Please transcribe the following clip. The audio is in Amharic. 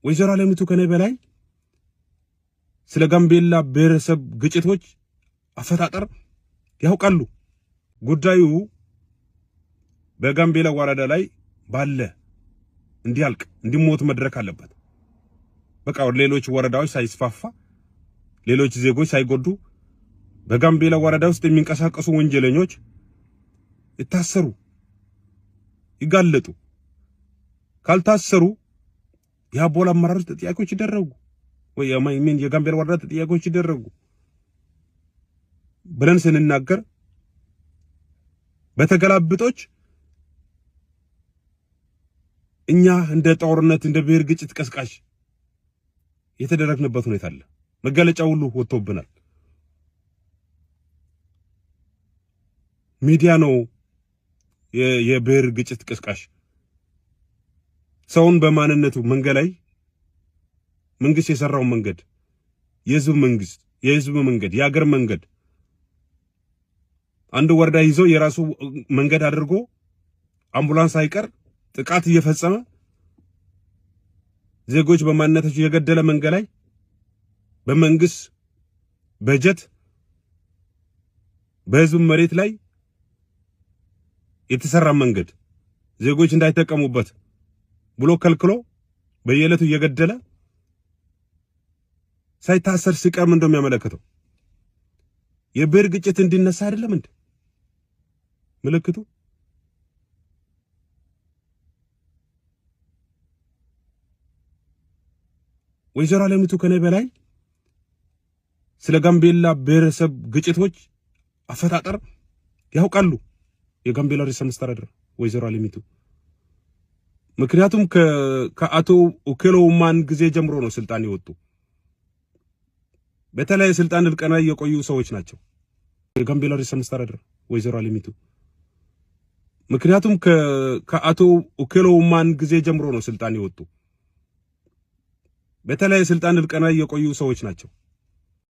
ወይዘሮ አለሚቱ ከኔ በላይ ስለ ጋምቤላ ብሔረሰብ ግጭቶች አፈጣጠር ያውቃሉ። ጉዳዩ በጋምቤላ ወረዳ ላይ ባለ እንዲያልቅ እንዲሞት መድረክ አለበት። በቃ ሌሎች ወረዳዎች ሳይስፋፋ ሌሎች ዜጎች ሳይጎዱ በጋምቤላ ወረዳ ውስጥ የሚንቀሳቀሱ ወንጀለኞች ይታሰሩ፣ ይጋለጡ። ካልታሰሩ የአቦላ አመራሮች ተጠያቂዎች ይደረጉ ወይ የጋምቤላ ወረዳ ተጠያቂዎች ይደረጉ ብለን ስንናገር በተገላብጦች እኛ እንደ ጦርነት እንደ ብሔር ግጭት ቀስቃሽ የተደረግንበት ሁኔታ አለ። መገለጫ ሁሉ ወጥቶብናል። ሚዲያ ነው የብሔር ግጭት ቀስቃሽ። ሰውን በማንነቱ መንገድ ላይ መንግስት የሰራው መንገድ የህዝብ መንገድ የሀገር መንገድ አንድ ወረዳ ይዞ የራሱ መንገድ አድርጎ አምቡላንስ አይቀር ጥቃት እየፈጸመ ዜጎች በማንነታቸው የገደለ መንገድ ላይ በመንግስት በጀት በህዝብ መሬት ላይ የተሰራ መንገድ ዜጎች እንዳይጠቀሙበት ብሎ ከልክሎ በየዕለቱ እየገደለ ሳይታሰር ሲቀር ምን እንደሚያመለክተው የብሔር ግጭት እንዲነሳ አይደለም እንዴ ምልክቱ? ወይዘሮ አለሚቱ ከኔ በላይ ስለ ጋምቤላ ብሔረሰብ ግጭቶች አፈጣጠር ያውቃሉ። የጋምቤላ ርዕሰ መስተዳድር ወይዘሮ አለሚቱ ምክንያቱም ከአቶ ኦኬሎ ኡማን ጊዜ ጀምሮ ነው ስልጣን የወጡ። በተለይ ስልጣን እርቀና የቆዩ ሰዎች ናቸው። የጋምቤላ ርዕሰ መስተዳድር ወይዘሮ አለሚቱ ምክንያቱም ከአቶ ኦኬሎ ኡማን ጊዜ ጀምሮ ነው ስልጣን የወጡ። በተለይ ስልጣን እርቀና የቆዩ ሰዎች ናቸው።